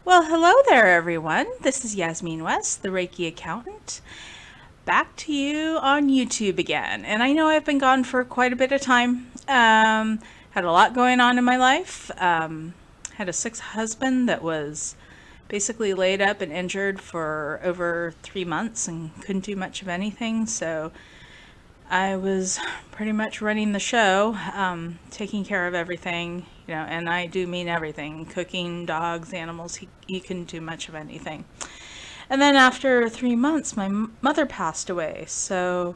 Well, hello there, everyone. This is Yasmin West, the Reiki accountant, back to you on YouTube again. And I know I've been gone for quite a bit of time. Had a lot going on in my life. Had a sick husband that was basically laid up and injured for over 3 months and couldn't do much of anything. So I was pretty much running the show, taking care of everything, and I do mean everything, cooking, dogs, animals, he couldn't do much of anything. And then after 3 months, my mother passed away. So,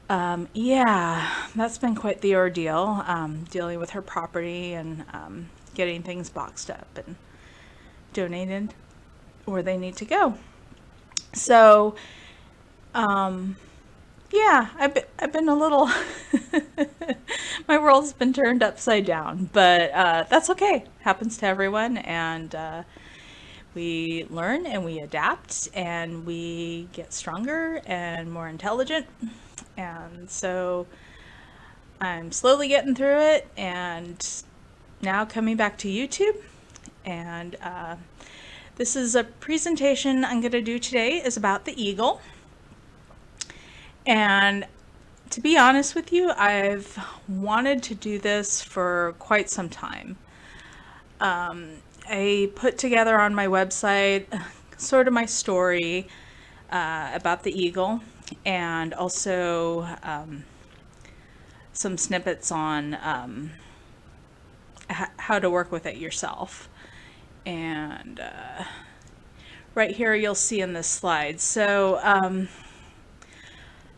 yeah, that's been quite the ordeal, dealing with her property and getting things boxed up and donated where they need to go. So, yeah, I've been a little, my world's been turned upside down, but that's okay. Happens to everyone, and we learn and we adapt and we get stronger and more intelligent. And so I'm slowly getting through it, and now coming back to YouTube. And this is a presentation I'm going to do today is about the eagle. And to be honest with you, I've wanted to do this for quite some time. I put together on my website sort of my story about the eagle, and also some snippets on how to work with it yourself. And right here you'll see in this slide. So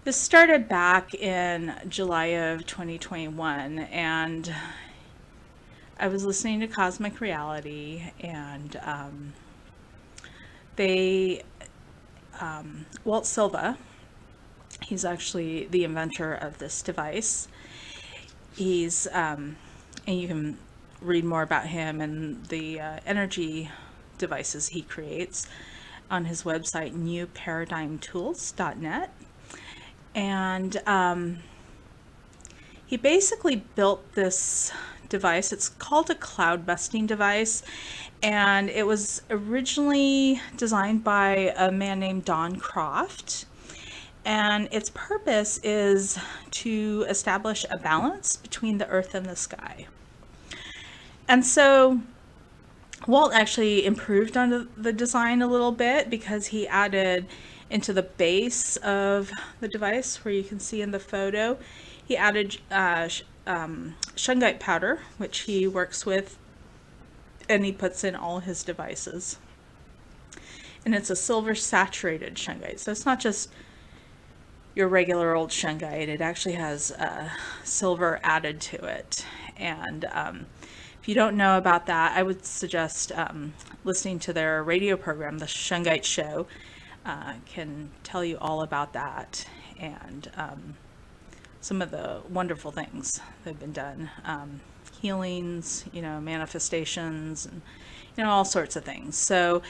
this started back in July of 2021, and I was listening to Cosmic Reality, and Walt Silva, he's actually the inventor of this device. He's, and you can read more about him and the energy devices he creates on his website, newparadigmtools.net. And he basically built this device. It's called a cloud busting device, and it was originally designed by a man named Don Croft, and its purpose is to establish a balance between the earth and the sky. And so Walt actually improved on the design a little bit, because he added into the base of the device, where you can see in the photo, he added shungite powder, which he works with, and he puts in all his devices. And it's a silver saturated shungite, so it's not just your regular old shungite. It actually has silver added to it. And if you don't know about that, I would suggest listening to their radio program, The Shungite Show. Can tell you all about that, and some of the wonderful things that have been done, healings, manifestations, and all sorts of things. So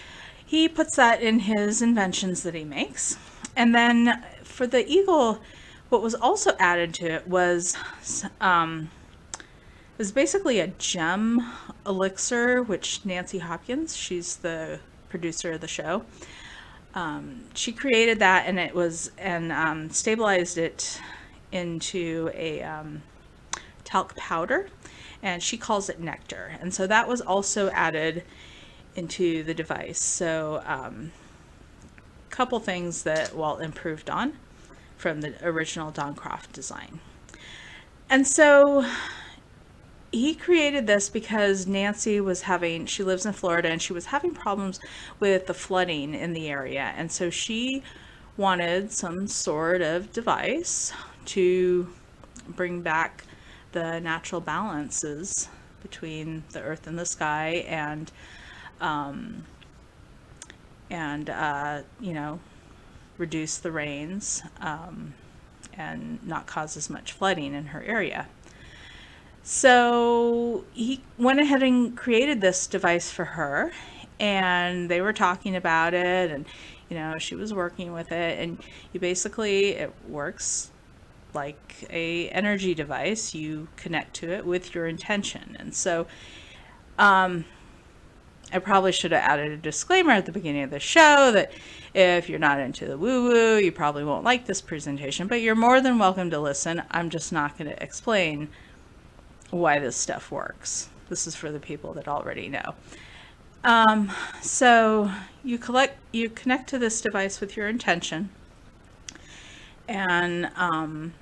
he puts that in his inventions that he makes. And then for the eagle, what was also added to it was basically a gem elixir, which Nancy Hopkins, she's the producer of the show, she created that, and it was, and stabilized it into a talc powder, and she calls it nectar. And so that was also added into the device. So a couple things that Walt improved on from the original Don Croft design. And so he created this because Nancy was she lives in Florida, and she was having problems with the flooding in the area. And so she wanted some sort of device to bring back the natural balances between the earth and the sky, and reduce the rains, and not cause as much flooding in her area. So he went ahead and created this device for her, and they were talking about it, and she was working with it, and it works like a energy device. You connect to it with your intention. And so I probably should have added a disclaimer at the beginning of the show that if you're not into the woo-woo, you probably won't like this presentation, but you're more than welcome to listen. I'm just not going to explain why this stuff works. This is for the people that already know. So you connect to this device with your intention, and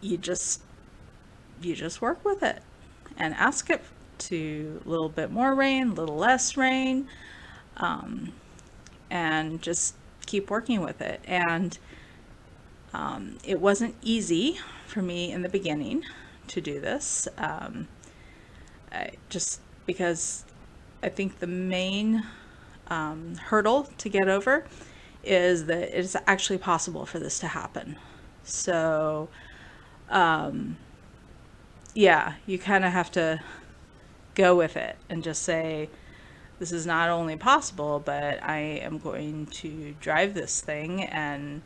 you just work with it and ask it to a little bit more rain, a little less rain, and just keep working with it. And it wasn't easy for me in the beginning to do this, just because I think the main hurdle to get over is that it's actually possible for this to happen. So yeah, you kind of have to go with it and just say, this is not only possible, but I am going to drive this thing and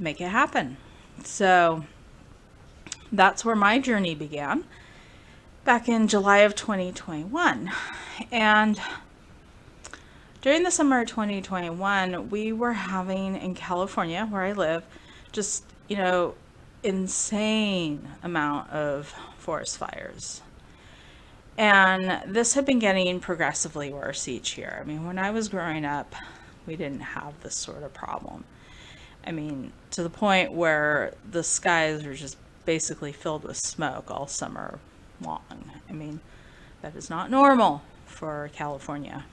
make it happen. So that's where my journey began back in July of 2021. And during the summer of 2021, we were having in California, where I live, just, insane amount of forest fires. And this had been getting progressively worse each year. I mean, when I was growing up, we didn't have this sort of problem. I mean, to the point where the skies were just basically filled with smoke all summer long. I mean, that is not normal for California.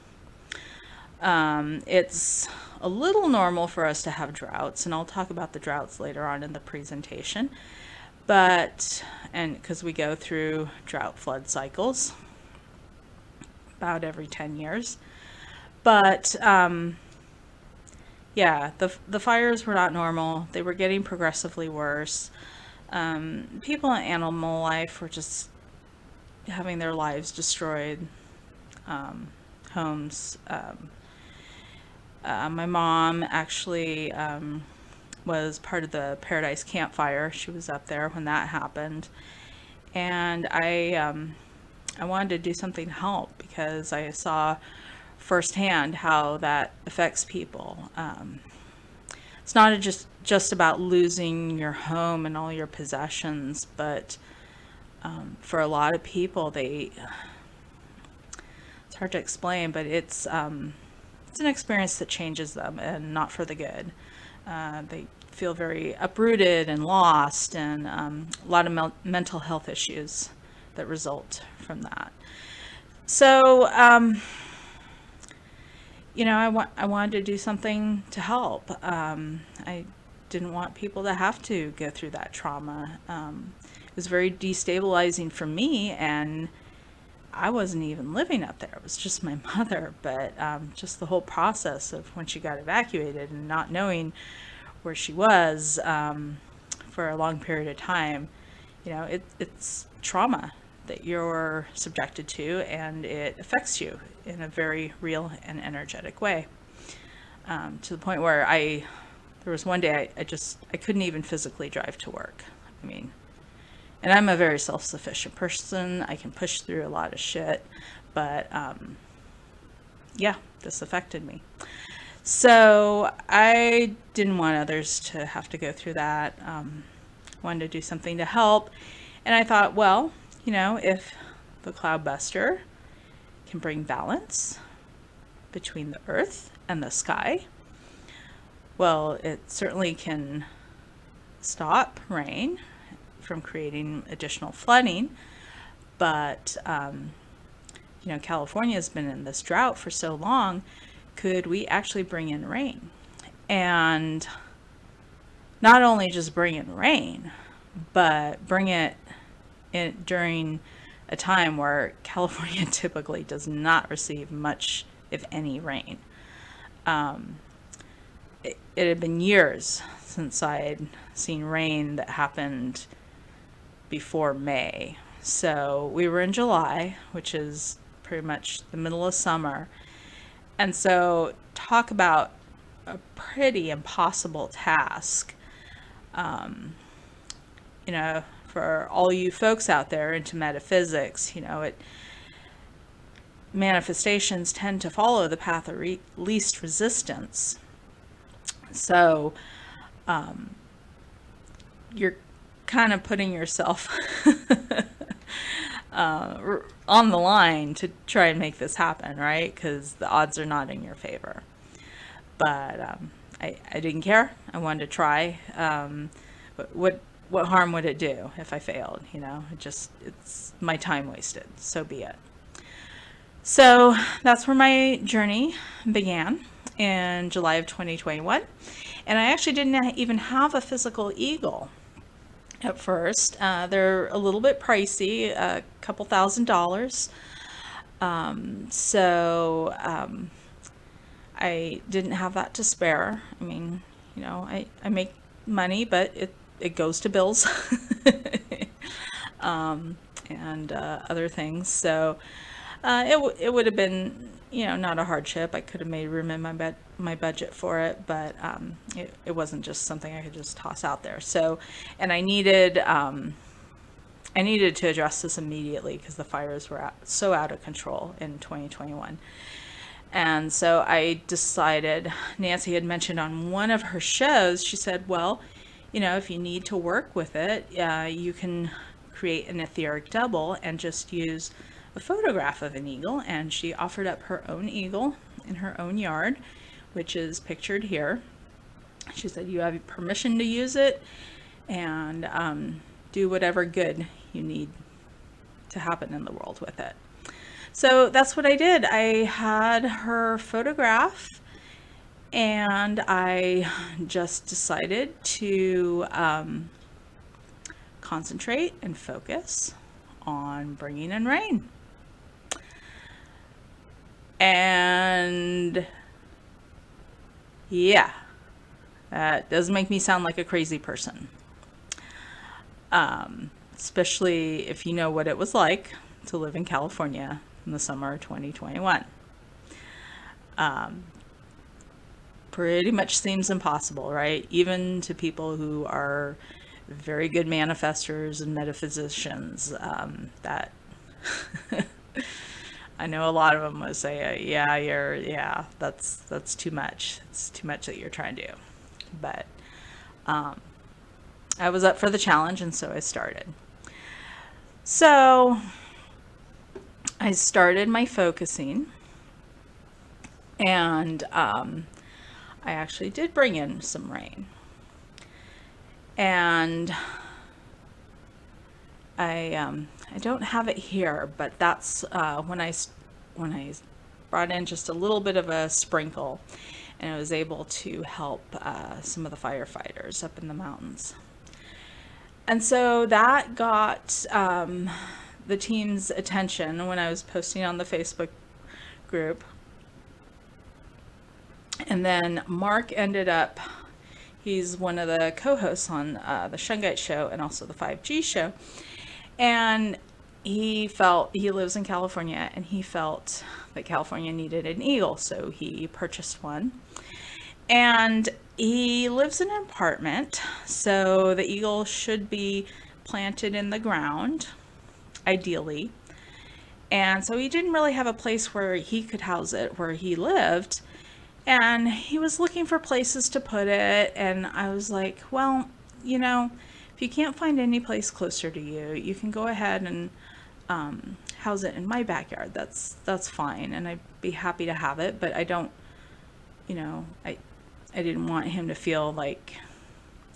It's a little normal for us to have droughts, and I'll talk about the droughts later on in the presentation. And because we go through drought flood cycles about every 10 years. But yeah, the fires were not normal. They were getting progressively worse. People and animal life were just having their lives destroyed. Homes. My mom actually was part of the Paradise Campfire. She was up there when that happened, and I wanted to do something to help because I saw firsthand how that affects people. It's not just about losing your home and all your possessions, but for a lot of people, it's hard to explain, but it's an experience that changes them, and not for the good. They feel very uprooted and lost, and a lot of mental health issues that result from that. So, I wanted to do something to help. I didn't want people to have to go through that trauma. It was very destabilizing for me, and I wasn't even living up there. It was just my mother, but just the whole process of when she got evacuated and not knowing where she was for a long period of time, it's trauma that you're subjected to, and it affects you in a very real and energetic way. To the point where there was one day I couldn't even physically drive to work. I mean, and I'm a very self-sufficient person. I can push through a lot of shit, but yeah, this affected me. So I didn't want others to have to go through that. Wanted to do something to help. And I thought, well, if the cloudbuster can bring balance between the earth and the sky, well, it certainly can stop rain from creating additional flooding. But, California has been in this drought for so long. Could we actually bring in rain? And not only just bring in rain, but bring it in during a time where California typically does not receive much, if any, rain. It had been years since I had seen rain that happened before May. So we were in July, which is pretty much the middle of summer. And so talk about a pretty impossible task. For all you folks out there into metaphysics, manifestations tend to follow the path of least resistance. So you're kind of putting yourself on the line to try and make this happen, right? Because the odds are not in your favor. But I didn't care. I wanted to try. What harm would it do if I failed? It's my time wasted. So be it. So that's where my journey began in July of 2021. And I actually didn't even have a physical eagle at first. They're a little bit pricey, a couple $1,000s. I didn't have that to spare. I mean, I make money, but it goes to bills and other things. So it would have been, not a hardship. I could have made room in my budget for it, but it wasn't just something I could just toss out there. So, and I needed to address this immediately because the fires were so out of control in 2021. And so I decided, Nancy had mentioned on one of her shows, she said, well, if you need to work with it, you can create an etheric double and just use a photograph of an eagle. And she offered up her own eagle in her own yard, which is pictured here. She said, you have permission to use it and do whatever good you need to happen in the world with it. So that's what I did. I had her photograph and I just decided to concentrate and focus on bringing in rain. And yeah, that does make me sound like a crazy person. Especially if you know what it was like to live in California in the summer of 2021. Pretty much seems impossible, right? Even to people who are very good manifestors and metaphysicians, that I know a lot of them would say, that's too much. It's too much that you're trying to do. But I was up for the challenge, and so I started. So I started my focusing, and I actually did bring in some rain. And I don't have it here, but that's when I brought in just a little bit of a sprinkle, and I was able to help some of the firefighters up in the mountains. And so that got the team's attention when I was posting on the Facebook group. And then Mark ended up, he's one of the co-hosts on the Shungite show and also the 5G show. And he lives in California, and he felt that California needed an eagle. So he purchased one. And he lives in an apartment, so the eagle should be planted in the ground, ideally. And so he didn't really have a place where he could house it where he lived. And he was looking for places to put it. And I was like, well, if you can't find any place closer to you, you can go ahead and house it in my backyard. That's fine. And I'd be happy to have it. But I don't, I didn't want him to feel like,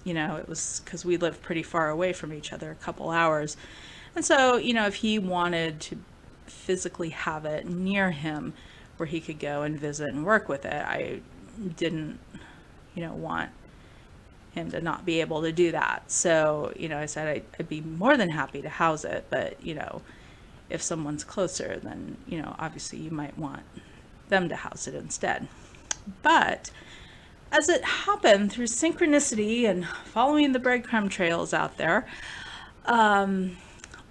it was because we live pretty far away from each other, a couple hours. And so, if he wanted to physically have it near him where he could go and visit and work with it, I didn't, want him to not be able to do that. So, I said I'd be more than happy to house it, but, if someone's closer, then, obviously you might want them to house it instead. But as it happened through synchronicity and following the breadcrumb trails out there,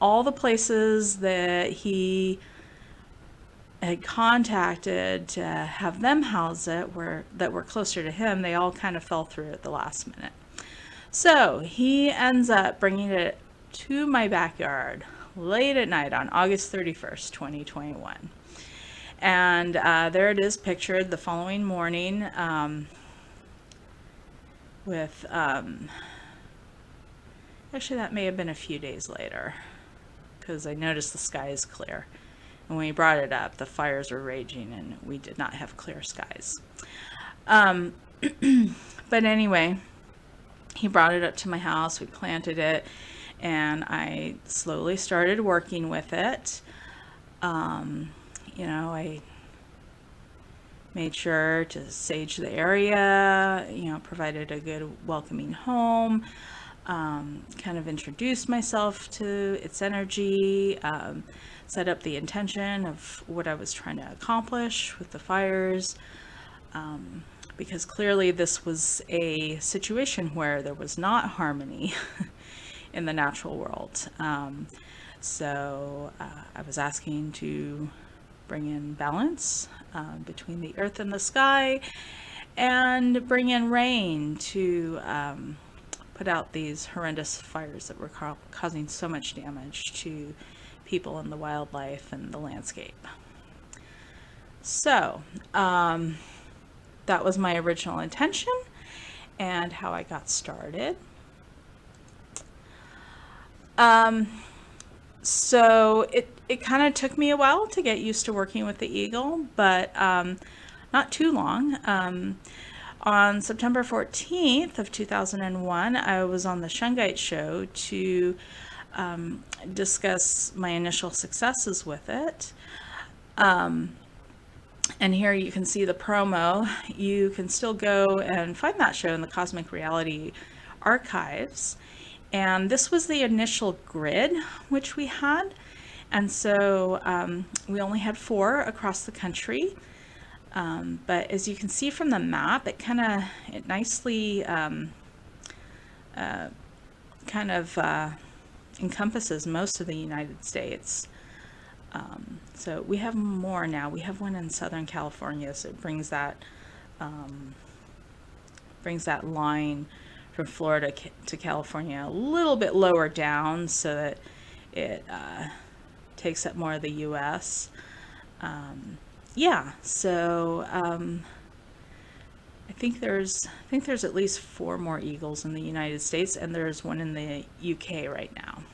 all the places that he had contacted to have them house it that were closer to him, they all kind of fell through at the last minute. So he ends up bringing it to my backyard late at night on August 31st, 2021. And there it is pictured the following morning, with, actually that may have been a few days later, because I noticed the sky is clear. And when we brought it up, the fires were raging and we did not have clear skies. But anyway, he brought it up to my house, we planted it, and I slowly started working with it. I made sure to sage the area, provided a good welcoming home, kind of introduced myself to its energy, set up the intention of what I was trying to accomplish with the fires, because clearly this was a situation where there was not harmony in the natural world. So I was asking to bring in balance between the earth and the sky, and bring in rain to put out these horrendous fires that were causing so much damage to people and the wildlife and the landscape. So that was my original intention and how I got started. So it kind of took me a while to get used to working with the eagle, but not too long. On September 14th of 2001, I was on the Shungite show to discuss my initial successes with it. And here you can see the promo. You can still go and find that show in the Cosmic Reality archives. And this was the initial grid which we had. And so we only had 4 across the country. But as you can see from the map, it nicely encompasses most of the United States. So we have more now. We have one in Southern California, so it brings that line from Florida to California a little bit lower down, so that it takes up more of the U.S. So I think there's at least 4 more eagles in the United States, and there's one in the UK right now.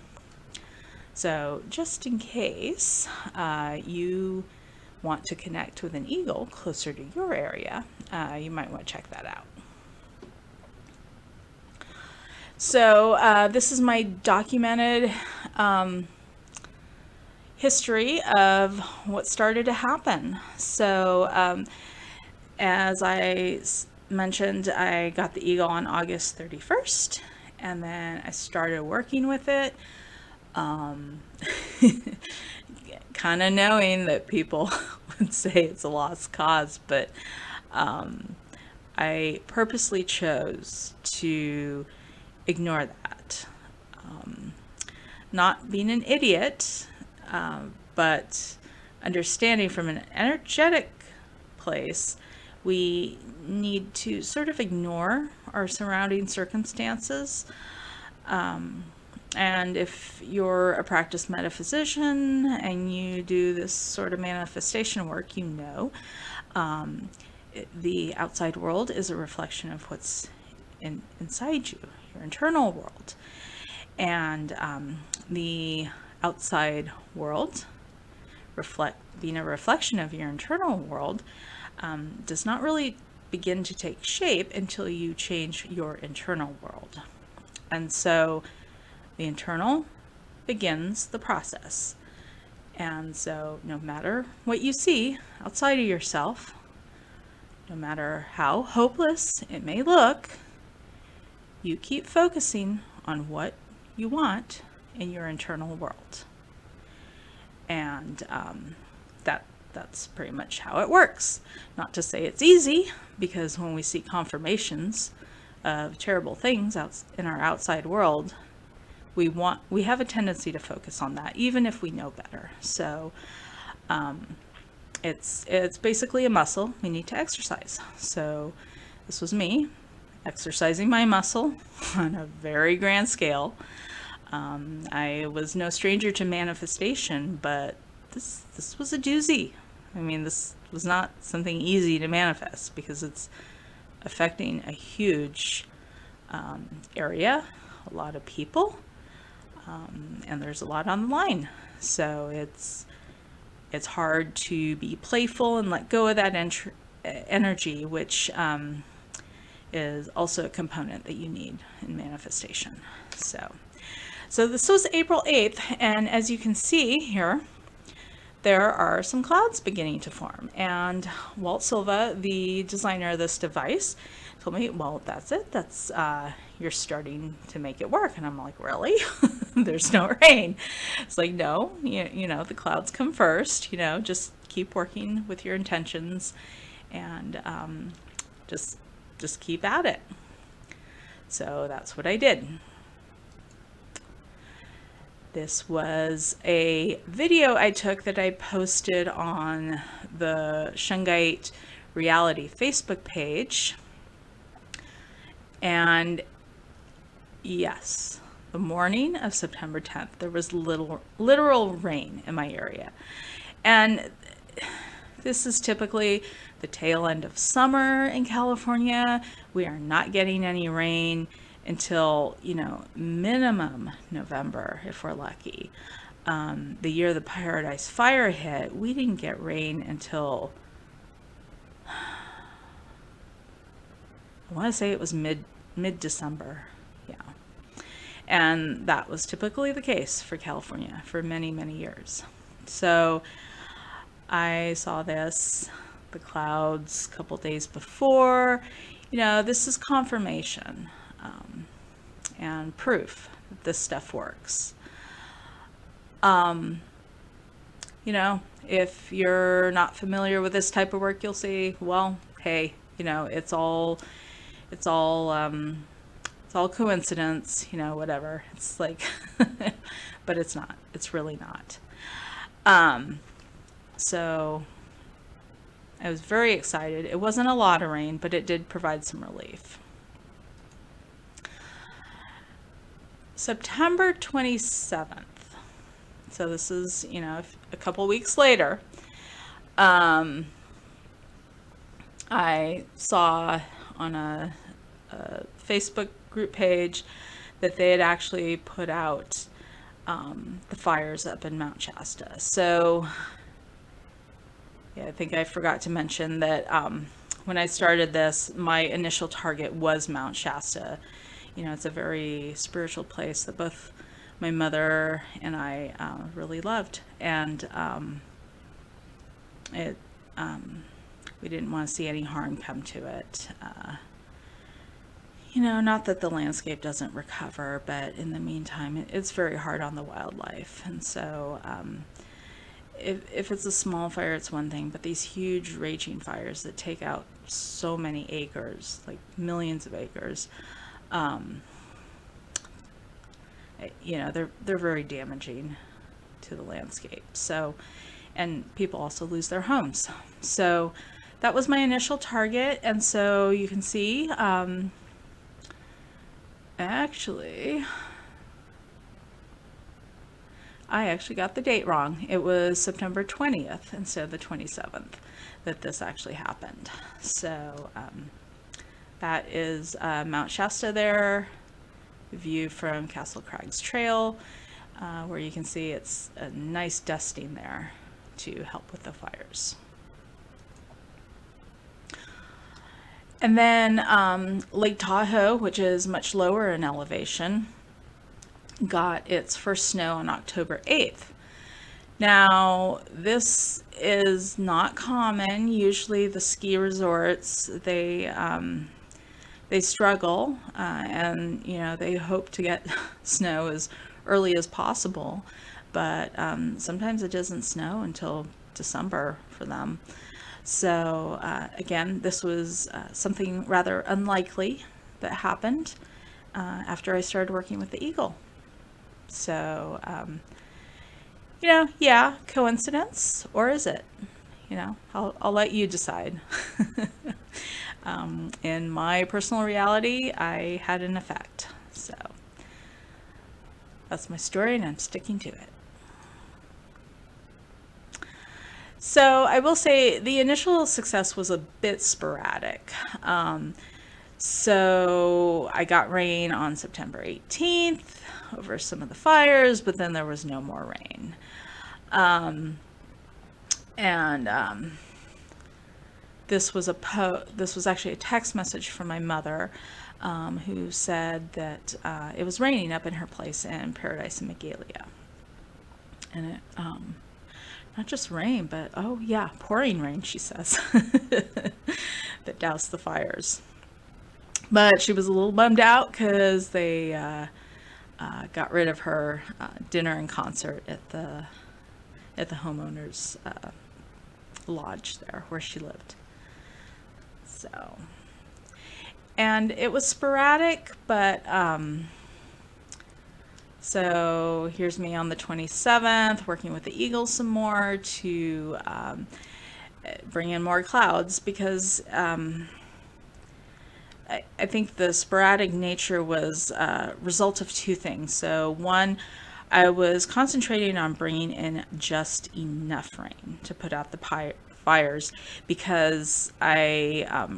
So just in case you want to connect with an eagle closer to your area, you might want to check that out. So this is my documented history of what started to happen. So as I mentioned, I got the eagle on August 31st, and then I started working with it. Kind of knowing that people would say it's a lost cause, but I purposely chose to ignore that. Not being an idiot, but understanding from an energetic place, we need to sort of ignore our surrounding circumstances. And if you're a practiced metaphysician and you do this sort of manifestation work, the outside world is a reflection of what's inside you, your internal world. And the outside world, being a reflection of your internal world, does not really begin to take shape until you change your internal world. And so the internal begins the process. And so no matter what you see outside of yourself, no matter how hopeless it may look, you keep focusing on what you want in your internal world. And that's pretty much how it works. Not to say it's easy, because when we see confirmations of terrible things out in our outside world, we have a tendency to focus on that, even if we know better. So it's basically a muscle we need to exercise. So this was me exercising my muscle on a very grand scale. I was no stranger to manifestation, but this was a doozy. I mean, this was not something easy to manifest because it's affecting a huge area, a lot of people, and there's a lot on the line. So it's hard to be playful and let go of that energy, which is also a component that you need in manifestation. So this was April 8th, and as you can see here, there are some clouds beginning to form. And Walt Silva, the designer of this device, told me, well, that's it. That's you're starting to make it work. And I'm like, really? There's no rain. It's like, no, you know, the clouds come first. You know, just keep working with your intentions, and just keep at it. So that's what I did. This was a video I took that I posted on the Shungite Reality Facebook page. And yes, the morning of September 10th, there was literal rain in my area. And this is typically the tail end of summer in California. We are not getting any rain until, you know, minimum November if we're lucky. The year the Paradise Fire hit, we didn't get rain until, I want to say it was mid-December. Yeah. And that was typically the case for California for many, many years. So I saw the clouds a couple days before. You know, this is confirmation and proof that this stuff works. You know, if you're not familiar with this type of work, you'll see, well, hey, you know, it's all coincidence, you know, whatever. It's like, but it's not. It's really not. So I was very excited. It wasn't a lot of rain, but it did provide some relief. September 27th. So this is, you know, a couple weeks later. I saw on a Facebook group page that they had actually put out the fires up in Mount Shasta. So yeah, I think I forgot to mention that when I started this, my initial target was Mount Shasta. You know, it's a very spiritual place that both my mother and I really loved, and we didn't want to see any harm come to it. You know, not that the landscape doesn't recover, but in the meantime, it's very hard on the wildlife. And so if it's a small fire, it's one thing, but these huge raging fires that take out so many acres, like millions of acres, you know, they're very damaging to the landscape. So, and people also lose their homes. So that was my initial target. And so you can see, actually, I actually got the date wrong. It was September 20th instead of the 27th that this actually happened. So that is Mount Shasta there, view from Castle Crags Trail, where you can see it's a nice dusting there to help with the fires. And then Lake Tahoe, which is much lower in elevation, got its first snow on October 8th. Now, this is not common. Usually the ski resorts, they struggle, and, you know, they hope to get snow as early as possible, but sometimes it doesn't snow until December for them. So again, this was something rather unlikely that happened after I started working with the Eagle. So, you know, yeah, coincidence, or is it? You know, I'll let you decide. In my personal reality, I had an effect. So that's my story, and I'm sticking to it. So I will say the initial success was a bit sporadic. So I got rain on September 18th over some of the fires, but then there was no more rain. And this was this was actually a text message from my mother, who said that it was raining up in her place in Paradise and Magalia, and it not just rain, but oh yeah, pouring rain, she says, that doused the fires. But she was a little bummed out because they got rid of her dinner and concert at the homeowner's lodge there where she lived. So, and it was sporadic, but so here's me on the 27th working with the Eagles some more to bring in more clouds, because I think the sporadic nature was a result of two things. So one, I was concentrating on bringing in just enough rain to put out the fires, because I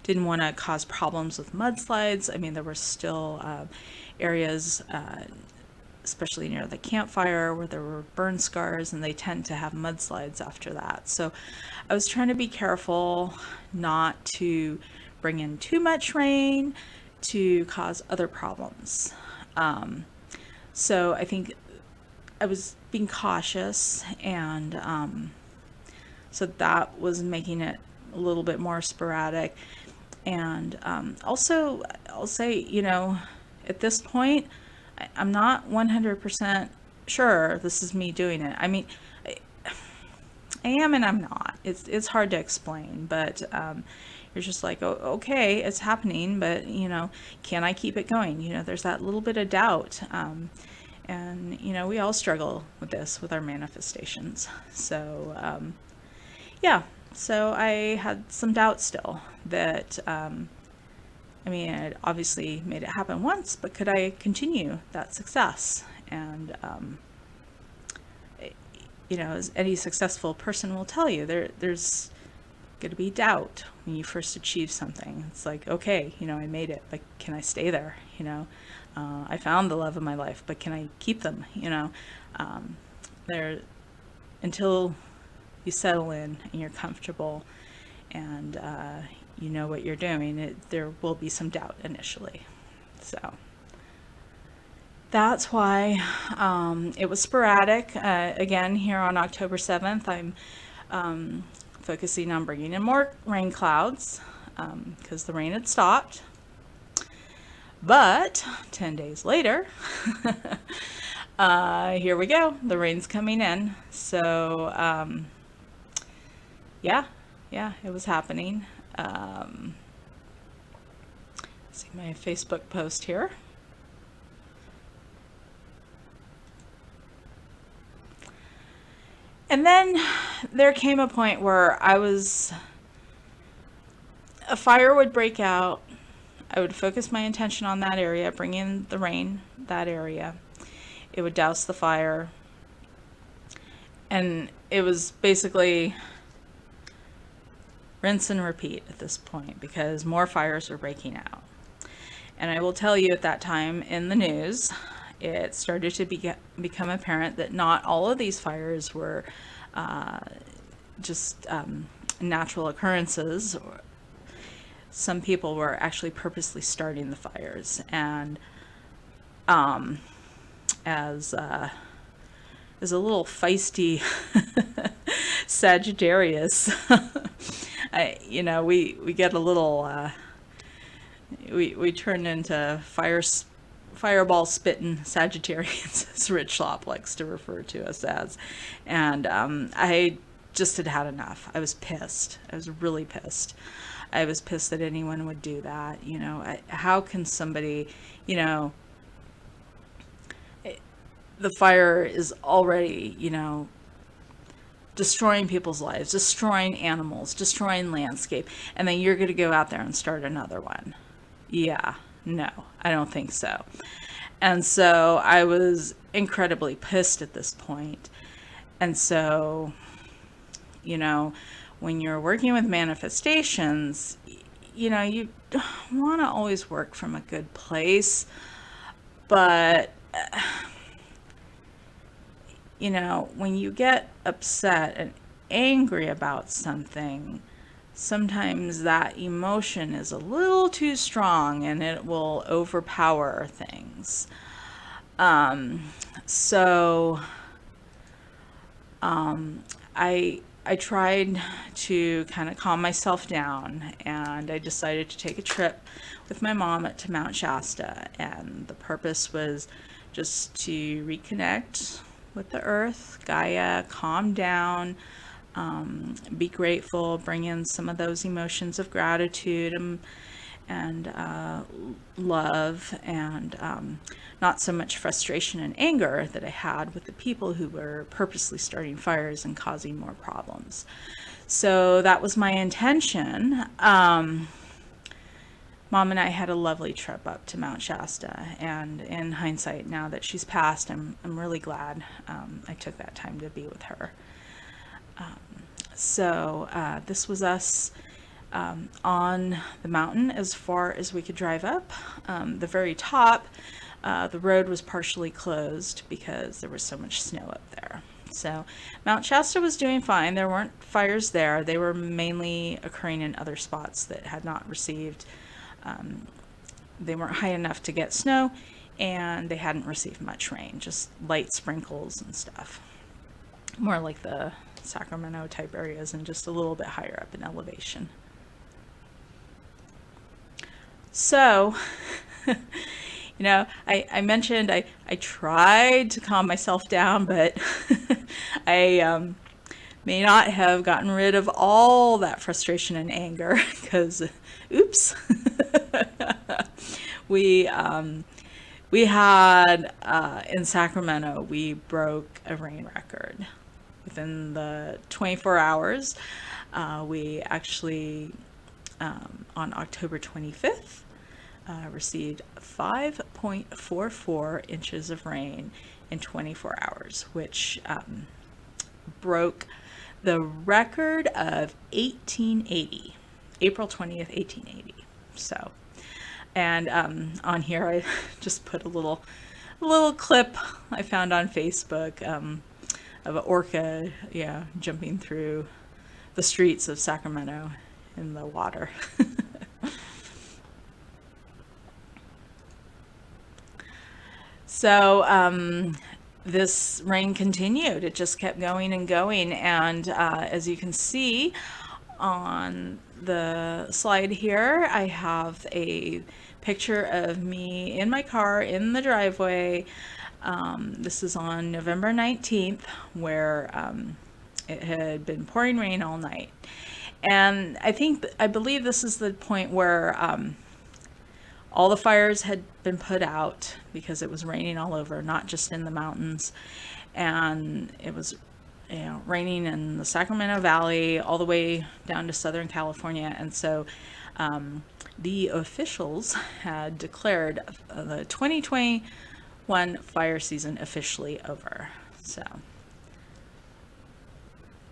didn't want to cause problems with mudslides. I mean, there were still areas, especially near the campfire, where there were burn scars, and they tend to have mudslides after that. So I was trying to be careful not to bring in too much rain to cause other problems. So I think I was being cautious, and so that was making it a little bit more sporadic. And also, I'll say, at this point, I'm not 100% sure this is me doing it. I mean, I am and I'm not. It's hard to explain, but you're just like, oh, okay, it's happening, but can I keep it going? There's that little bit of doubt, and we all struggle with this with our manifestations. So yeah, so I had some doubt still that I mean, it obviously made it happen once, but could I continue that success? And as any successful person will tell you, there's going to be doubt when you first achieve something. It's like, okay, I made it, but can I stay there? I found the love of my life, but can I keep them? There, until you settle in and you're comfortable and you know what you're doing, there will be some doubt initially. So that's why it was sporadic. Again, here on October 7th, I'm focusing on bringing in more rain clouds, because the rain had stopped. But 10 days later, here we go. The rain's coming in. So yeah, it was happening. See my Facebook post here. And then there came a point where a fire would break out. I would focus my attention on that area, bring in the rain, that area. It would douse the fire. And it was basically rinse and repeat at this point, because more fires were breaking out. And I will tell you, at that time in the news, it started to become apparent that not all of these fires were just natural occurrences. Some people were actually purposely starting the fires. And as a little feisty Sagittarius, we get a little, we turn into fireball spitting Sagittarians, as Rich Schlop likes to refer to us as. And I just had enough. I was pissed. I was really pissed. I was pissed that anyone would do that. How can somebody, the fire is already, destroying people's lives, destroying animals, destroying landscape, and then you're going to go out there and start another one. Yeah, no, I don't think so. And so I was incredibly pissed at this point. And so you know, when you're working with manifestations, you know, you want to always work from a good place, but you know, when you get upset and angry about something, sometimes that emotion is a little too strong and it will overpower things. Um, so I tried to kind of calm myself down, and I decided to take a trip with my mom to Mount Shasta, and the purpose was just to reconnect with the earth, Gaia, calm down, be grateful, bring in some of those emotions of gratitude and love, and not so much frustration and anger that I had with the people who were purposely starting fires and causing more problems. So that was my intention. Mom and I had a lovely trip up to Mount Shasta, and in hindsight, now that she's passed, I'm really glad I took that time to be with her. So this was us on the mountain as far as we could drive up. The very top, the road was partially closed because there was so much snow up there. So Mount Shasta was doing fine. There weren't fires there. They were mainly occurring in other spots that had not received, they weren't high enough to get snow, and they hadn't received much rain, just light sprinkles and stuff. More like the Sacramento type areas and just a little bit higher up in elevation. So, you know, I mentioned I tried to calm myself down, but I may not have gotten rid of all that frustration and anger because, oops, we had in Sacramento, we broke a rain record within the 24 hours. We actually, on October 25th, received 5.44 inches of rain in 24 hours, which broke the record of 1880, April 20th, 1880. So, and on here I just put a little clip I found on Facebook of an orca, yeah, jumping through the streets of Sacramento in the water. So this rain continued. It just kept going and going. And as you can see on the slide here, I have a picture of me in my car in the driveway. This is on November 19th, where it had been pouring rain all night. And I believe this is the point where all the fires had been put out because it was raining all over, not just in the mountains. And it was, you know, raining in the Sacramento Valley all the way down to Southern California. And so the officials had declared the 2021 fire season officially over. So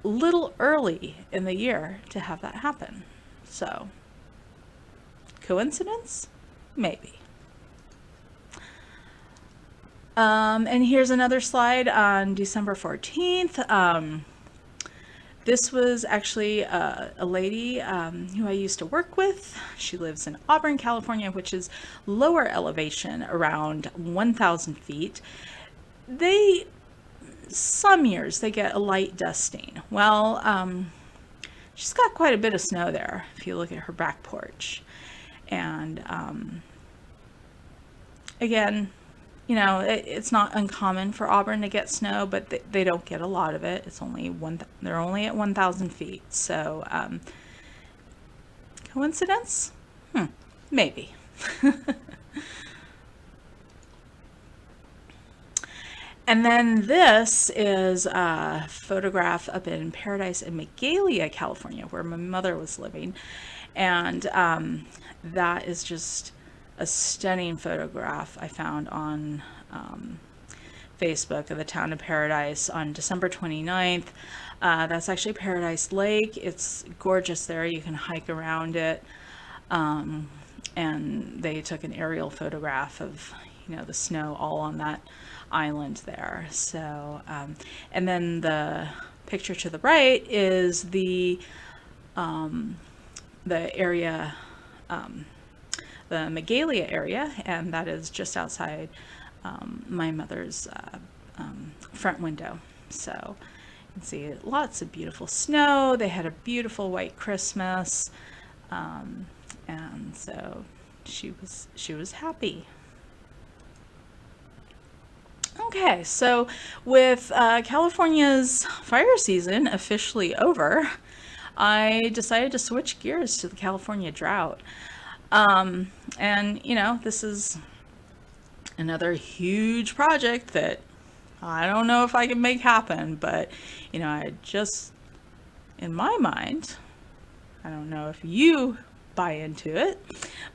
little early in the year to have that happen. So coincidence? Maybe. And here's another slide on December 14th. This was actually a lady who I used to work with. She lives in Auburn, California, which is lower elevation, around 1,000 feet. Some years they get a light dusting. Well, she's got quite a bit of snow there if you look at her back porch. And again, you know, it's not uncommon for Auburn to get snow, but they don't get a lot of it. It's only they're only at 1,000 feet. So coincidence? Maybe. And then this is a photograph up in Paradise in Magalia, California, where my mother was living. And that is just a stunning photograph I found on Facebook of the town of Paradise on December 29th. That's actually Paradise Lake. It's gorgeous there. You can hike around it. And they took an aerial photograph of, the snow all on that island there. So, and then the picture to the right is the area, the Megalia area, and that is just outside my mother's front window. So you can see lots of beautiful snow. They had a beautiful white Christmas, and so she was happy. Okay, so with California's fire season officially over, I decided to switch gears to the California drought. And, this is another huge project that I don't know if I can make happen, but, I just, in my mind, I don't know if you buy into it,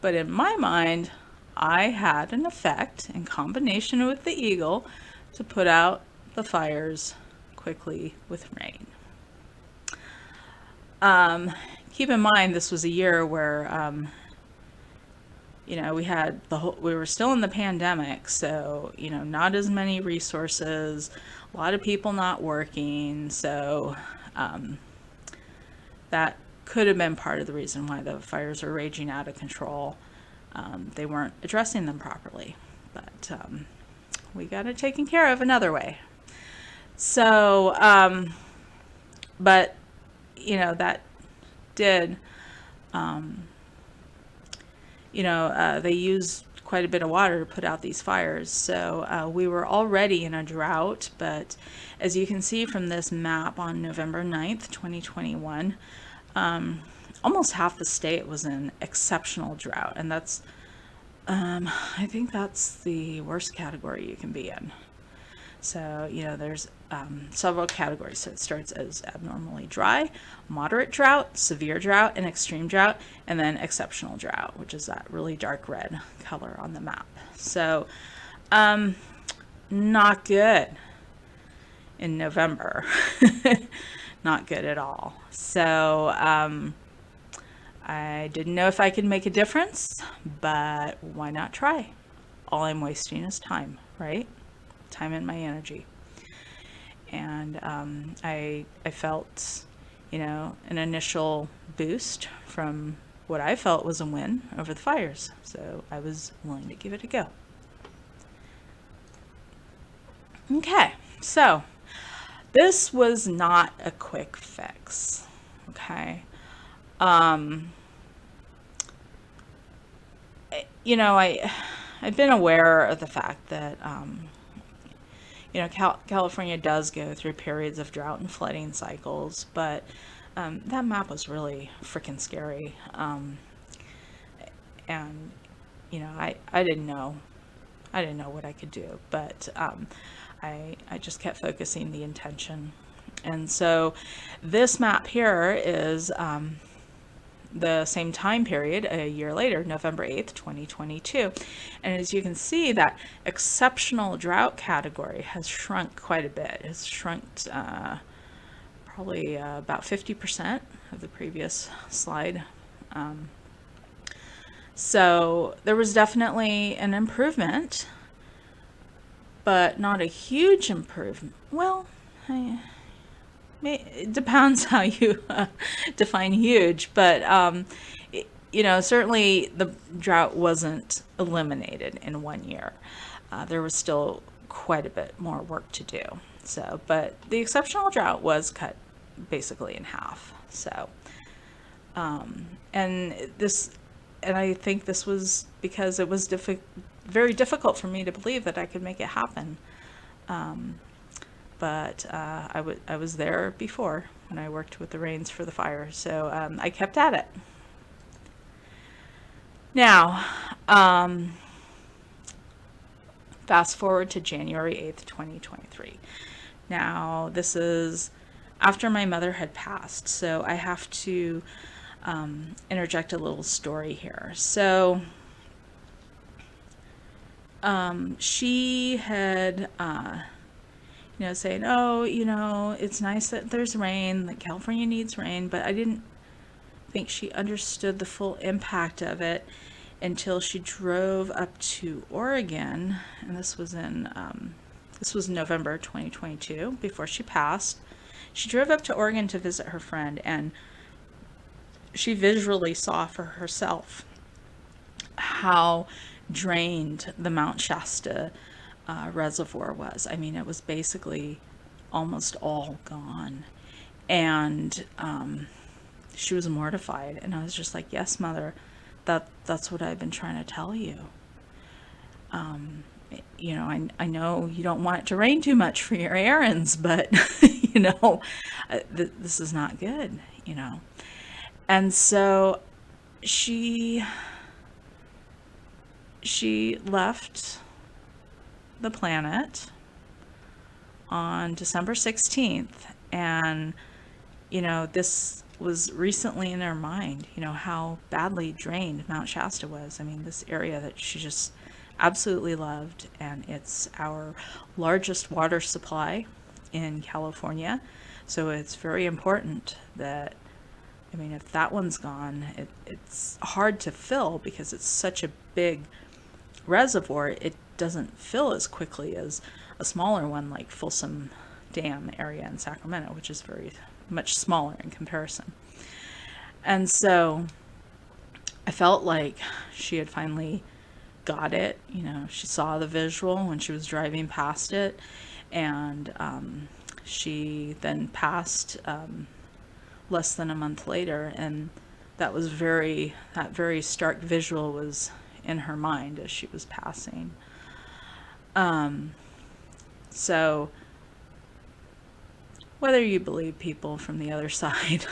but in my mind, I had an effect in combination with the eagle to put out the fires quickly with rain. Keep in mind, this was a year where, we were still in the pandemic, so, not as many resources, a lot of people not working, so, that could have been part of the reason why the fires were raging out of control. They weren't addressing them properly, but we got it taken care of another way. So, but, that did, they used quite a bit of water to put out these fires. So we were already in a drought, but as you can see from this map on November 9th, 2021, almost half the state was in exceptional drought, and that's, I think that's the worst category you can be in. So, there's several categories. So it starts as abnormally dry, moderate drought, severe drought, and extreme drought, and then exceptional drought, which is that really dark red color on the map. So, not good in November. Not good at all. So, I didn't know if I could make a difference, but why not try? All I'm wasting is time, right? Time and my energy. And I felt, an initial boost from what I felt was a win over the fires. So I was willing to give it a go. Okay, so this was not a quick fix. Okay. I've been aware of the fact that, California does go through periods of drought and flooding cycles, but that map was really freaking scary. And, I didn't know what I could do, but I just kept focusing the intention. And so this map here is the same time period a year later, November 8th, 2022. And as you can see, that exceptional drought category has shrunk quite a bit. It's shrunk probably about 50% of the previous slide. So there was definitely an improvement, but not a huge improvement. Well, it depends how you define huge, but certainly the drought wasn't eliminated in 1 year. There was still quite a bit more work to do. So, but the exceptional drought was cut basically in half. So, and I think this was because it was very difficult for me to believe that I could make it happen. But I was there before when I worked with the rains for the fire, so I kept at it. Now, fast forward to January 8th, 2023. Now, this is after my mother had passed, so I have to interject a little story here. So, she had saying, oh, it's nice that there's rain, that California needs rain, but I didn't think she understood the full impact of it until she drove up to Oregon, and this was November 2022, before she passed. She drove up to Oregon to visit her friend, and she visually saw for herself how drained the Mount Shasta reservoir was. I mean, it was basically almost all gone. And she was mortified. And I was just like, yes, mother, that's what I've been trying to tell you. I know you don't want it to rain too much for your errands, but, this is not good. And so she left the planet on December 16th. And, this was recently in her mind, how badly drained Mount Shasta was. I mean, this area that she just absolutely loved, and it's our largest water supply in California. So it's very important that, if that one's gone, it's hard to fill because it's such a big reservoir. It doesn't fill as quickly as a smaller one like Folsom Dam area in Sacramento, which is very much smaller in comparison. And so I felt like she had finally got it. She saw the visual when she was driving past it, and she then passed less than a month later, and that very stark visual was in her mind as she was passing. So whether you believe people from the other side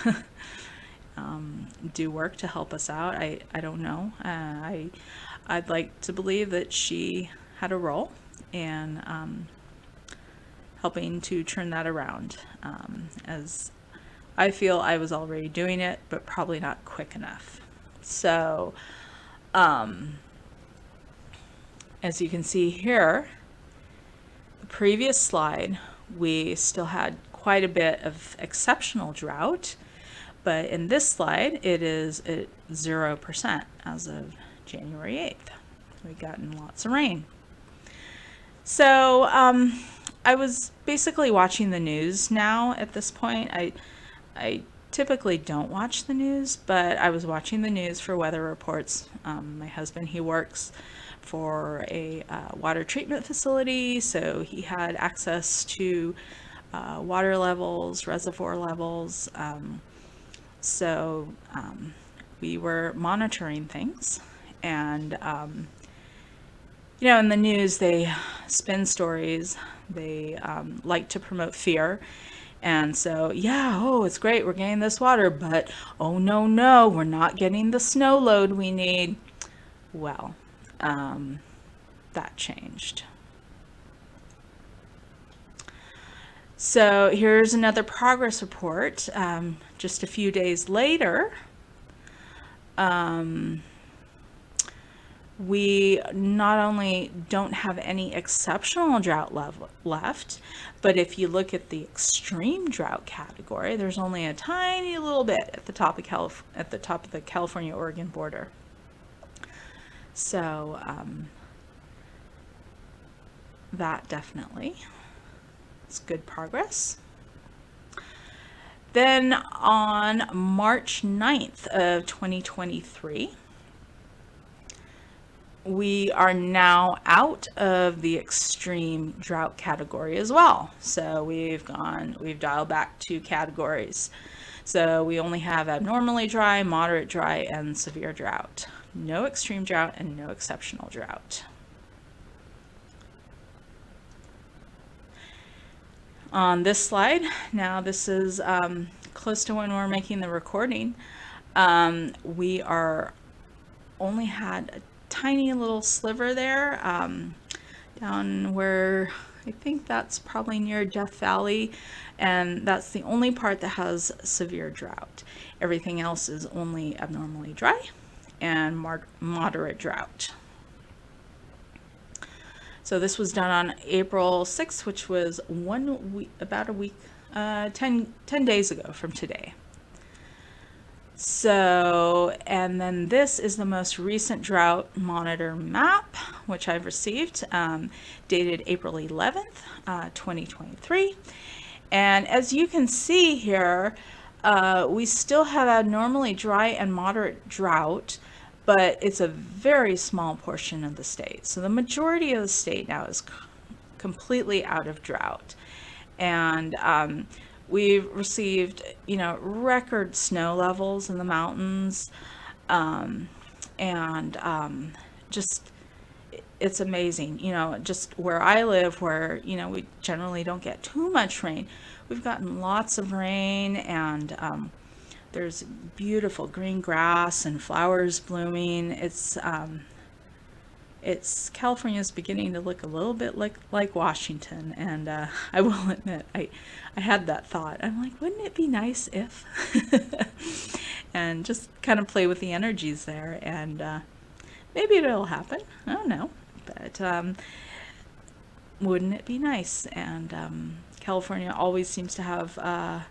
do work to help us out, I don't know. I'd like to believe that she had a role in helping to turn that around, as I feel I was already doing it, but probably not quick enough. So, as you can see here, the previous slide, we still had quite a bit of exceptional drought, but in this slide, it is at 0% as of January 8th. We've gotten lots of rain. So, I was basically watching the news now at this point. I typically don't watch the news, but I was watching the news for weather reports. My husband, he works for a water treatment facility, so he had access to water levels, reservoir levels. So we were monitoring things, and in the news they spin stories. They like to promote fear. And so, it's great, we're getting this water, but oh no, we're not getting the snow load we need. Well, that changed. So here's another progress report. Just a few days later, we not only don't have any exceptional drought left, but if you look at the extreme drought category, there's only a tiny little bit at the top of the California-Oregon border. So that definitely is good progress. Then on March 9th of 2023, we are now out of the extreme drought category as well. So we've dialed back 2 categories. So we only have abnormally dry, moderate dry, and severe drought. No extreme drought and no exceptional drought. On this slide, now this is close to when we're making the recording, we are only had a tiny little sliver there down where I think that's probably near Death Valley, and that's the only part that has severe drought. Everything else is only abnormally dry and moderate drought. So So this was done on April 6th, which was 1 week, about a week, 10 days ago from today. So, and then this is the most recent drought monitor map, which I've received, dated April 11th, 2023. And as you can see here, we still have abnormally dry and moderate drought, but it's a very small portion of the state. So the majority of the state now is completely out of drought. And we've received, record snow levels in the mountains, and just it's amazing. Just where I live, where we generally don't get too much rain, we've gotten lots of rain, and there's beautiful green grass and flowers blooming. It's California's beginning to look a little bit like Washington, and I will admit I had that thought. I'm like, wouldn't it be nice if and just kind of play with the energies there, and maybe it'll happen. I don't know, but wouldn't it be nice? And California always seems to have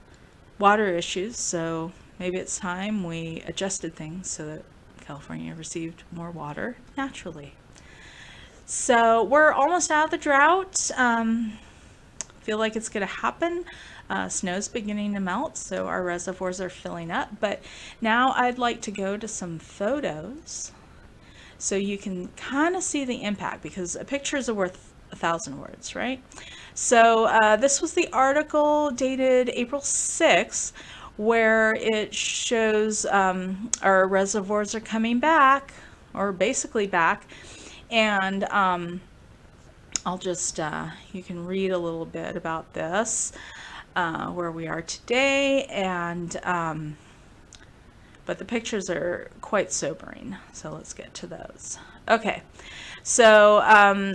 water issues, so maybe it's time we adjusted things so that California received more water naturally. So we're almost out of the drought. Feel like it's going to happen. Snow's beginning to melt, so our reservoirs are filling up. But now I'd like to go to some photos so you can kind of see the impact, because a picture is worth 1,000 words, right? So this was the article dated April 6th, where it shows our reservoirs are coming back, or basically back. And I'll just, you can read a little bit about this, where we are today, and but the pictures are quite sobering, so let's get to those. Okay, so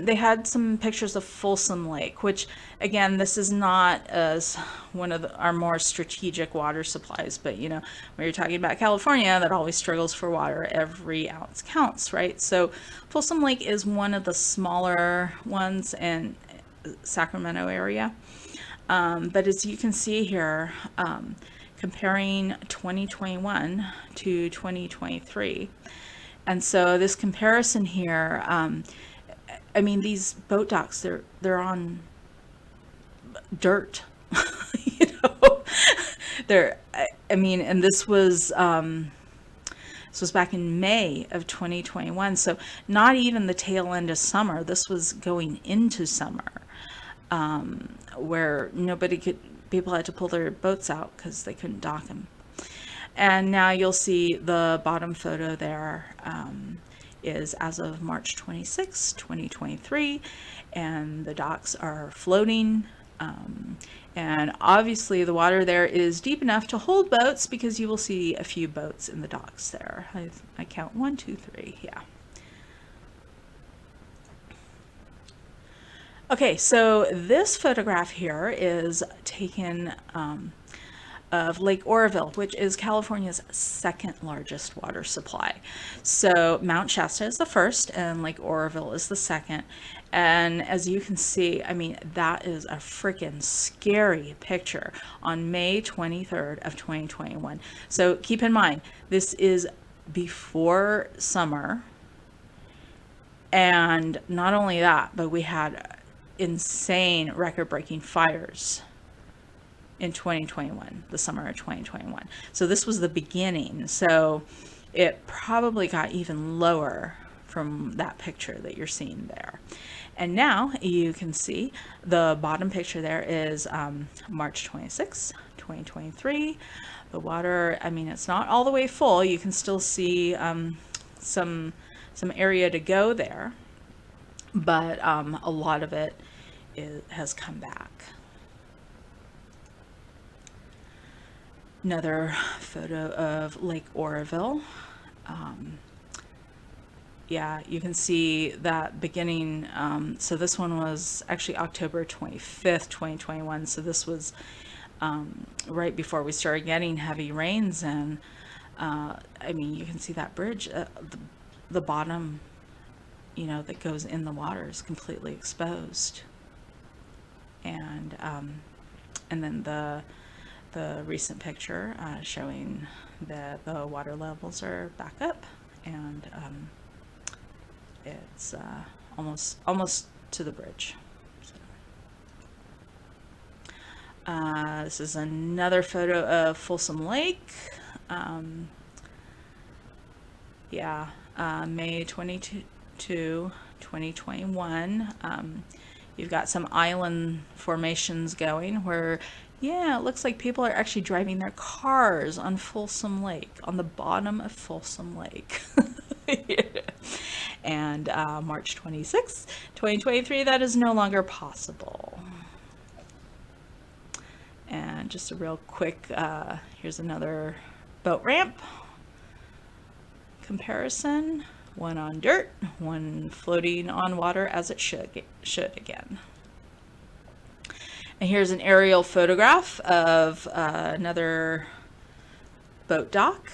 they had some pictures of Folsom Lake, which, again, this is not as one of our more strategic water supplies, but when you're talking about California, that always struggles for water, every ounce counts, right? So Folsom Lake is one of the smaller ones in Sacramento area, but as you can see here, comparing 2021 to 2023. And so this comparison here, I mean, these boat docks, they're on dirt, and this was back in May of 2021. So not even the tail end of summer. This was going into summer, where people had to pull their boats out because they couldn't dock them. And now you'll see the bottom photo there is as of March 26, 2023, and the docks are floating. And obviously the water there is deep enough to hold boats, because you will see a few boats in the docks there. I count 1, 2, 3, yeah. Okay, so this photograph here is taken of Lake Oroville, which is California's second largest water supply. So Mount Shasta is the first and Lake Oroville is the second. And as you can see, I mean, that is a freaking scary picture on May 23rd of 2021. So keep in mind, this is before summer. And not only that, but we had insane record-breaking fires in 2021, the summer of 2021. So this was the beginning. So it probably got even lower from that picture that you're seeing there. And now you can see the bottom picture there is March 26, 2023. The water, I mean, it's not all the way full. You can still see some area to go there, but a lot of it has come back. Another photo of Lake Oroville. Yeah, you can see that beginning. So this one was actually October 25th, 2021. So this was right before we started getting heavy rains. And I mean, you can see that bridge, the bottom that goes in the water is completely exposed. And then the recent picture showing that the water levels are back up, and it's almost to the bridge. So, this is another photo of Folsom Lake. May 22, 2021. You've got some island formations going where, it looks like people are actually driving their cars on Folsom Lake, on the bottom of Folsom Lake. And March 26, 2023, that is no longer possible. And just a real quick, here's another boat ramp comparison. One on dirt, one floating on water as it should again. And here's an aerial photograph of another boat dock.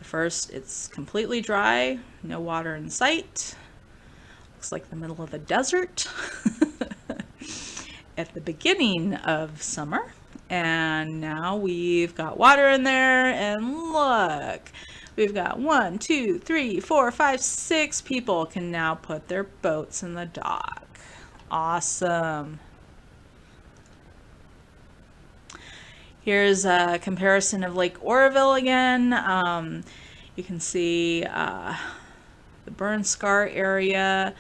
First, it's completely dry, no water in sight. Looks like the middle of the desert at the beginning of summer. And now we've got water in there, and look, we've got 1, 2, 3, 4, 5, 6 people can now put their boats in the dock. Awesome. Here's a comparison of Lake Oroville again. You can see the burn scar area.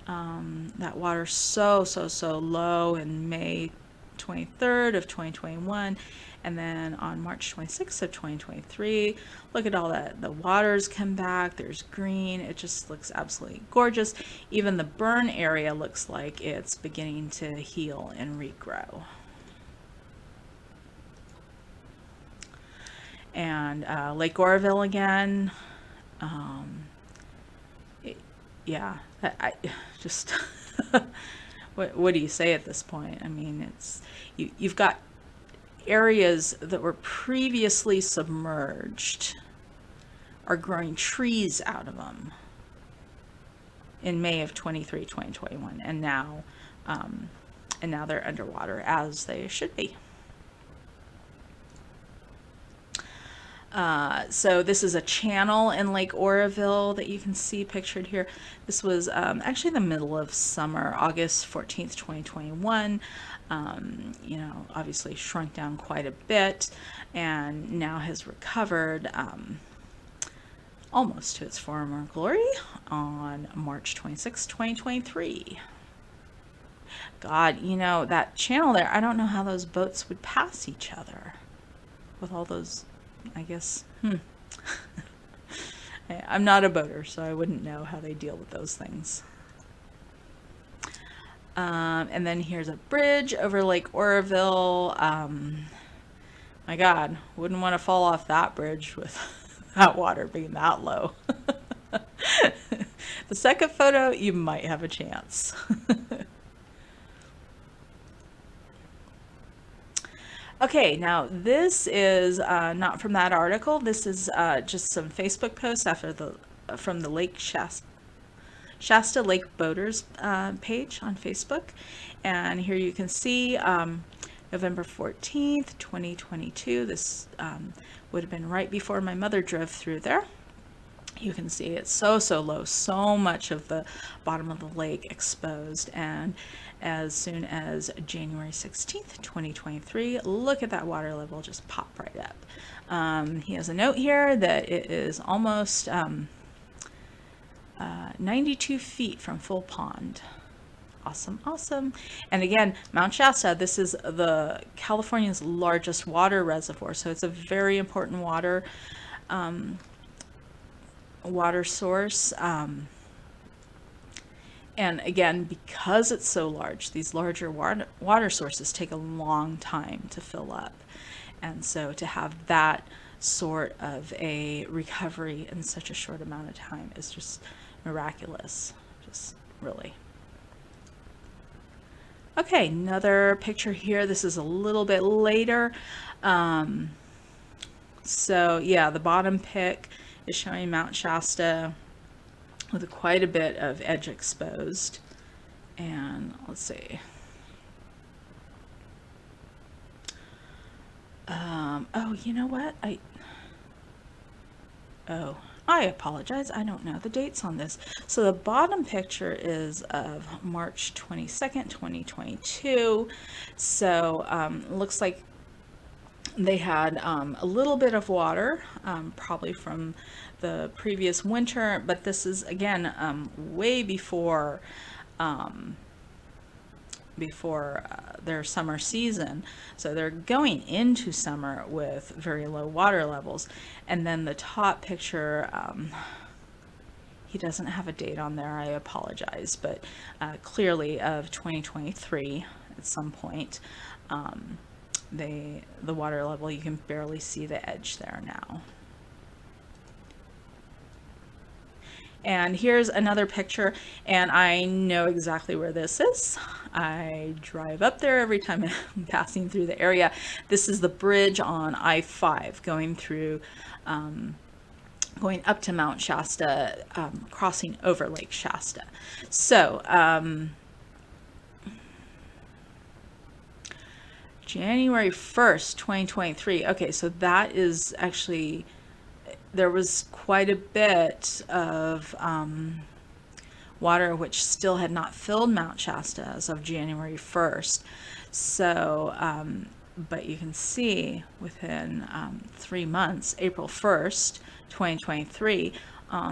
That water's so low in May 23rd of 2021, and then on March 26th of 2023, look at all that. The waters come back, there's green, it just looks absolutely gorgeous. Even the burn area looks like it's beginning to heal and regrow. And Lake Oroville again, I just what do you say at this point? I mean, it's you've got areas that were previously submerged are growing trees out of them in May of 2021, and now they're underwater, as they should be. So this is a channel in Lake Oroville that you can see pictured here. This was actually the middle of summer, August 14th, 2021. Obviously shrunk down quite a bit and now has recovered almost to its former glory on March 26, 2023. God, that channel there, I don't know how those boats would pass each other with all those, I guess, I'm not a boater, so I wouldn't know how they deal with those things. And then here's a bridge over Lake Oroville. My God, wouldn't want to fall off that bridge with that water being that low. The second photo, you might have a chance. Okay, now this is not from that article. This is just some Facebook posts from the Lake Shasta Lake Boaters page on Facebook. And here you can see November 14th, 2022. This would have been right before my mother drove through there. You can see it's so low, so much of the bottom of the lake exposed. And as soon as January 16th, 2023, look at that water level just pop right up. He has a note here that it is almost 92 feet from full pond. Awesome. And again, Mount Shasta, this is California's largest water reservoir, so it's a very important water source. And again, because it's so large, these larger water sources take a long time to fill up. And so to have that sort of a recovery in such a short amount of time is just miraculous, just really. Okay, another picture here. This is a little bit later. So yeah, the bottom pic is showing Mount Shasta with quite a bit of edge exposed. And let's see. Oh, you know what? I apologize. I don't know the dates on this. So the bottom picture is of March 22nd, 2022. So looks like they had a little bit of water, probably from the previous winter, but this is again way before their summer season. So they're going into summer with very low water levels. And then the top picture, he doesn't have a date on there, I apologize, but clearly of 2023 at some point. The water level, you can barely see the edge there now. And here's another picture, and I know exactly where this is. I drive up there every time I'm passing through the area. This is the bridge on I-5 going through, going up to Mount Shasta, crossing over Lake Shasta. So, January 1st, 2023. Okay, so that is actually, there was quite a bit of water which still had not filled Mount Shasta as of January 1st. So, but you can see within 3 months, April 1st, 2023,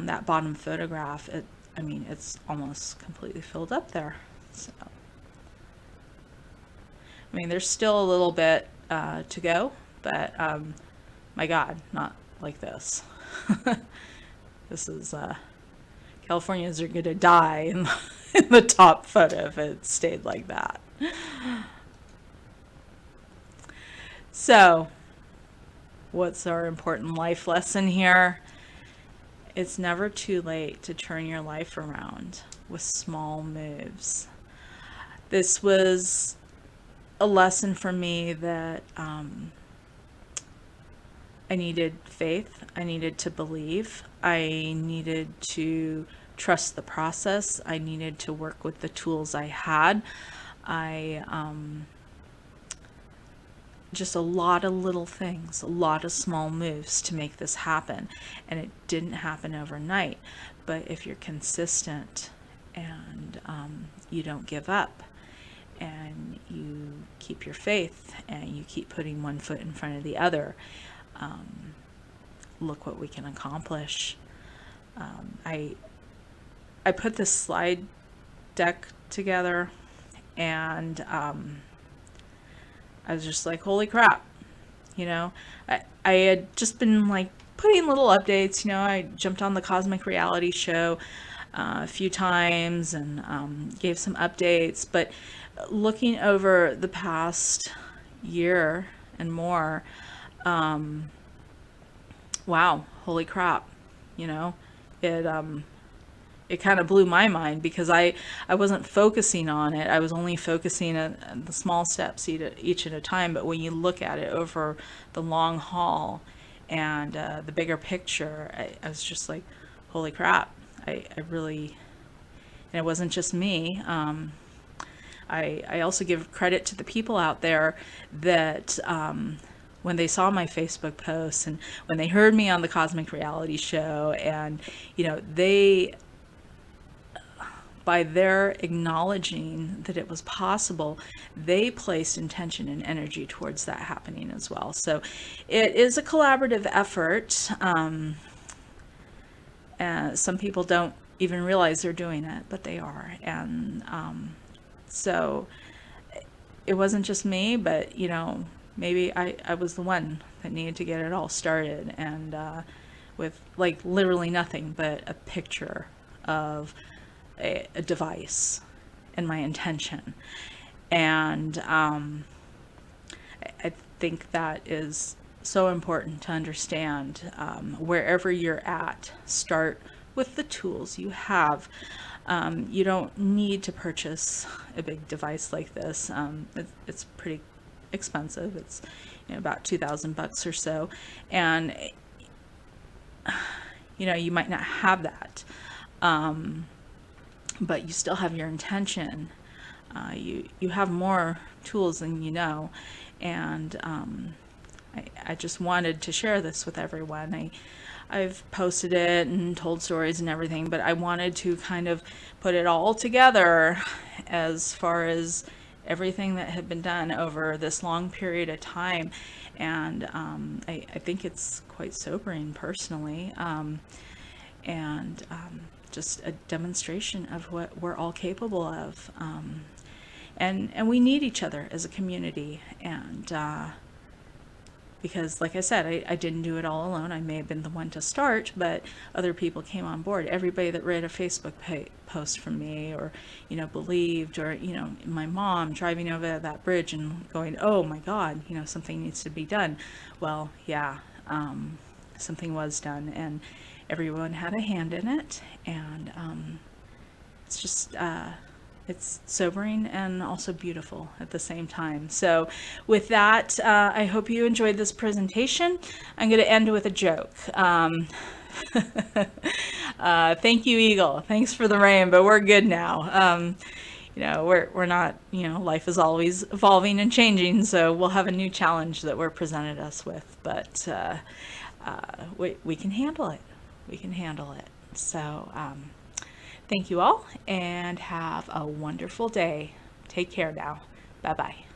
that bottom photograph, I mean, it's almost completely filled up there. So, I mean, there's still a little bit to go, but my God, not like this. This is Californians are going to die in the top photo if it stayed like that. So, what's our important life lesson here? It's never too late to turn your life around with small moves. This was a lesson for me that I needed faith, I needed to believe, I needed to trust the process, I needed to work with the tools I had. Just a lot of little things, a lot of small moves to make this happen. And it didn't happen overnight. But if you're consistent and you don't give up, and you keep your faith, and you keep putting one foot in front of the other, look what we can accomplish. I put this slide deck together, and I was just like, holy crap, you know. I had just been like putting little updates, you know. I jumped on the Cosmic Reality Show a few times and gave some updates, but looking over the past year and more, wow, holy crap, you know, it kind of blew my mind, because I wasn't focusing on it. I was only focusing on the small steps each at a time. But when you look at it over the long haul and the bigger picture, I was just like, holy crap, I really, and it wasn't just me. I also give credit to the people out there that when they saw my Facebook posts and when they heard me on the Cosmic Reality Show, and you know, they, by their acknowledging that it was possible, they placed intention and energy towards that happening as well. So it is a collaborative effort. And some people don't even realize they're doing it, but they are. And so it wasn't just me, but you know, maybe I was the one that needed to get it all started, and with like literally nothing but a picture of a device and my intention. And I think that is so important to understand. Wherever you're at, start with the tools you have. You don't need to purchase a big device like this. It's pretty expensive. It's, you know, about $2,000 or so, and you know, you might not have that. but you still have your intention. You have more tools than you know, and I just wanted to share this with everyone. I've posted it and told stories and everything, but I wanted to kind of put it all together as far as everything that had been done over this long period of time. And I think it's quite sobering personally, and just a demonstration of what we're all capable of. And we need each other as a community. And because, like I said, I didn't do it all alone. I may have been the one to start, but other people came on board. Everybody that read a Facebook post from me, or, believed, or, my mom driving over that bridge and going, oh my God, something needs to be done. Well, yeah, something was done, and everyone had a hand in it. And it's just, it's sobering and also beautiful at the same time. So with that, I hope you enjoyed this presentation. I'm going to end with a joke. Thank you, Eagle. Thanks for the rain, but we're good now. We're not, life is always evolving and changing, so we'll have a new challenge that we're presented us with, but we can handle it. We can handle it. So, thank you all, and have a wonderful day. Take care now. Bye-bye.